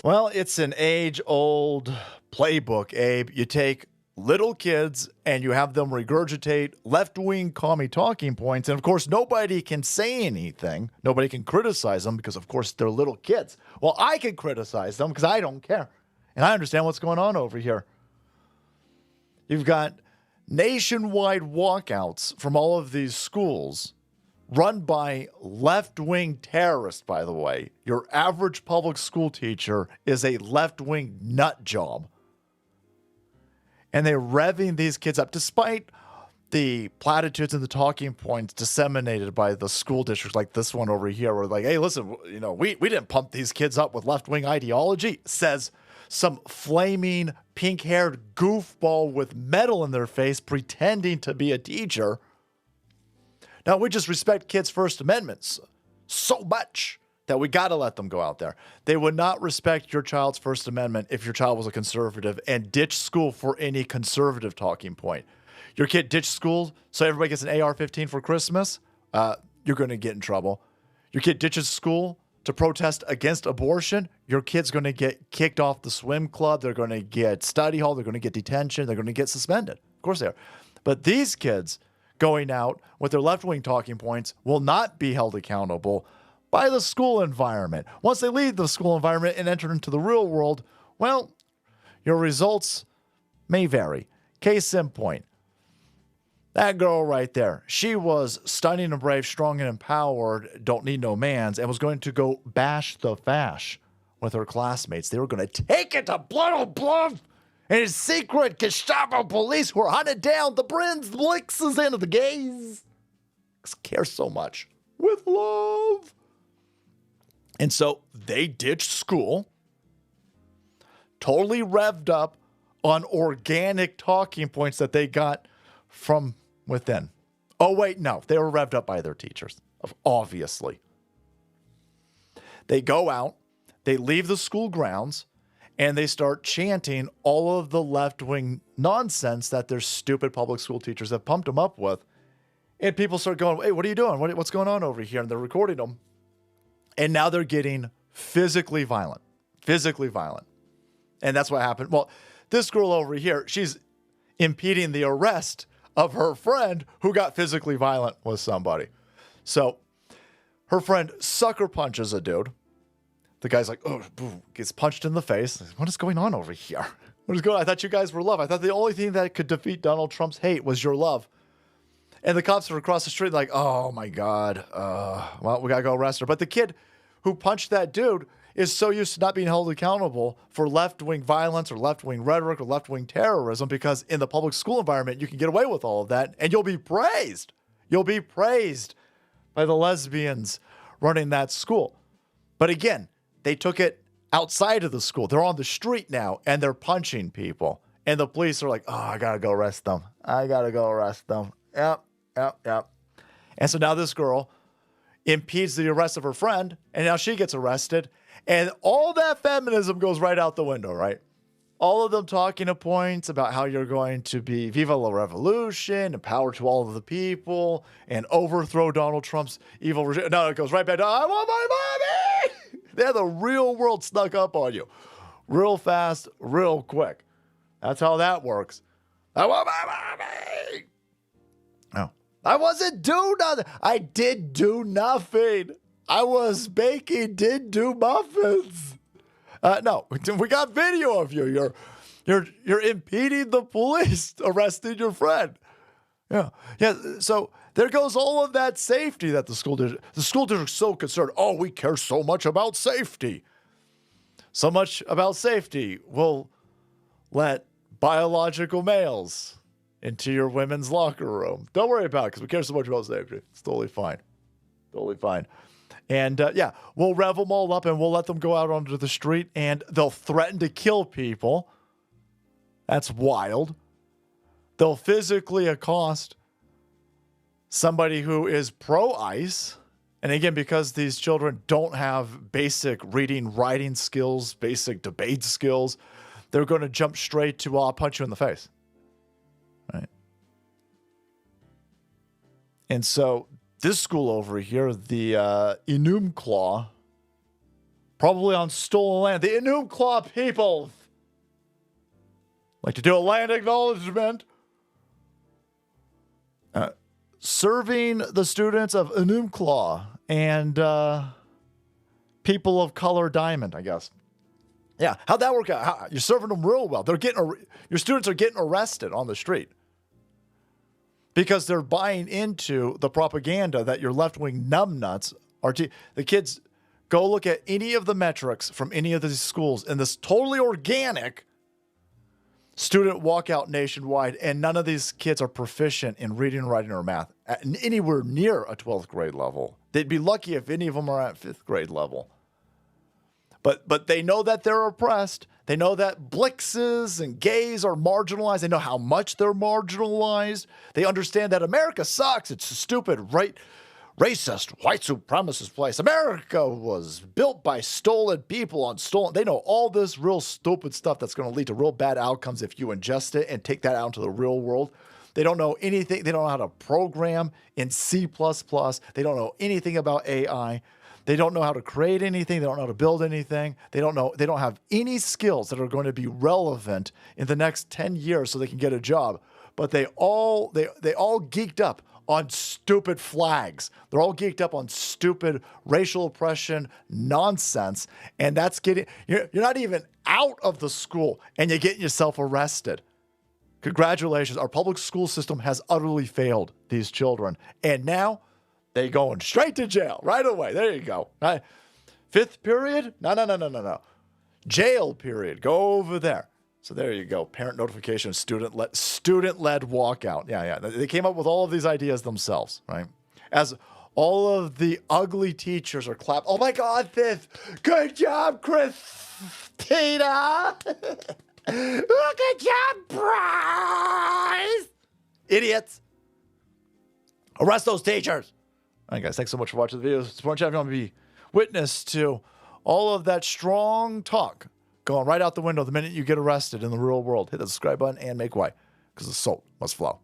Well, it's an age-old playbook, Abe. You take little kids and you have them regurgitate left-wing commie talking points. And of course, nobody can say anything. Nobody can criticize them because, of course, they're little kids. Well, I can criticize them because I don't care. And I understand what's going on over here. You've got nationwide walkouts from all of these schools run by left-wing terrorists, by the way. Your average public school teacher is a left-wing nut job. And they're revving these kids up, despite the platitudes and the talking points disseminated by the school districts like this one over here. Where like, hey, listen, we didn't pump these kids up with left-wing ideology, says some flaming pink-haired goofball with metal in their face pretending to be a teacher. Now, we just respect kids' First Amendments so much that we got to let them go out there. They would not respect your child's First Amendment if your child was a conservative and ditch school for any conservative talking point. Your kid ditched school so everybody gets an AR-15 for Christmas, you're going to get in trouble. Your kid ditches school to protest against abortion, your kid's going to get kicked off the swim club. They're going to get study hall. They're going to get detention. They're going to get suspended. Of course they are. But these kids going out with their left-wing talking points will not be held accountable by the school environment. Once they leave the school environment and enter into the real world, well, your results may vary. Case in point, that girl right there, she was stunning and brave, strong and empowered, don't need no mans, and was going to go bash the fash with her classmates. They were going to take it to blood on blood. And his secret Gestapo police who are hunting down the Brins, the Blixes, and the gays. Care so much. With love. And so they ditched school, totally revved up on organic talking points that they got from within. Oh, wait, no. They were revved up by their teachers, obviously. They go out, they leave the school grounds, and they start chanting all of the left-wing nonsense that their stupid public school teachers have pumped them up with. And people start going, hey, what are you doing? What's going on over here? And they're recording them. And now they're getting physically violent. Physically violent. And that's what happened. Well, this girl over here, she's impeding the arrest of her friend who got physically violent with somebody. So her friend sucker punches a dude. The guy's like, oh, boom, gets punched in the face. What is going on over here? What is going on? I thought you guys were love. I thought the only thing that could defeat Donald Trump's hate was your love. And the cops are across the street like, oh, my God. Well, we got to go arrest her. But the kid who punched that dude is so used to not being held accountable for left-wing violence or left-wing rhetoric or left-wing terrorism because in the public school environment, you can get away with all of that and you'll be praised. You'll be praised by the lesbians running that school. But again, they took it outside of the school. They're on the street now, and they're punching people. And the police are like, oh, I got to go arrest them. Yep. And so now this girl impedes the arrest of her friend, and now she gets arrested. And all that feminism goes right out the window, right? All of them talking to points about how you're going to be Viva la Revolution and power to all of the people and overthrow Donald Trump's evil regime. No, it goes right back to, I want my mommy! They're the real world snuck up on you. Real fast, real quick. That's how that works. I want my mommy! No. I wasn't doing nothing. I did do nothing. I was baking, did do muffins. No, we got video of you. You're impeding the police arresting your friend. Yeah. So there goes all of that safety that the school district's so concerned. Oh, we care so much about safety. So much about safety. We'll let biological males into your women's locker room. Don't worry about it because we care so much about safety. It's totally fine. Totally fine. And we'll rev them all up and we'll let them go out onto the street and they'll threaten to kill people. That's wild. They'll physically accost somebody who is pro-ICE. And again, because these children don't have basic reading, writing skills, basic debate skills, they're going to jump straight to, I'll punch you in the face. Right? And so this school over here, the Enumclaw probably on stolen land. The Enumclaw people like to do a land acknowledgement. Serving the students of Enumclaw and people of color diamond, I guess. Yeah, how'd that work out? You're serving them real well. Your students are getting arrested on the street because they're buying into the propaganda that your left-wing numbnuts are. The kids go look at any of the metrics from any of these schools in this totally organic student walkout nationwide, and none of these kids are proficient in reading, writing, or math at anywhere near a 12th grade level. They'd be lucky if any of them are at 5th grade level. But they know that they're oppressed. They know that blixes and gays are marginalized. They know how much they're marginalized. They understand that America sucks. It's a stupid, racist, white supremacist place. America was built by stolen people on stolen. They know all this real stupid stuff that's going to lead to real bad outcomes if you ingest it and take that out into the real world. They don't know anything. They don't know how to program in C++. They don't know anything about AI. They don't know how to create anything. They don't know how to build anything. They don't have any skills that are going to be relevant in the next 10 years so they can get a job. But they all geeked up on stupid flags. They're all geeked up on stupid racial oppression nonsense. And that's you're not even out of the school and you're getting yourself arrested. Congratulations. Our public school system has utterly failed these children. And now they going straight to jail right away. There you go. Right? 5th period? No. Jail period. Go over there. So there you go. Parent notification, student-led walkout. Yeah. They came up with all of these ideas themselves, right? As all of the ugly teachers are clapping. Oh my God, 5th. Good job, Christina. Good job, Bryce. Idiots. Arrest those teachers. All right, guys, thanks so much for watching the video. Support channel if you want to be witness to all of that strong talk going right out the window the minute you get arrested in the real world. Hit the subscribe button and make way, because the salt must flow.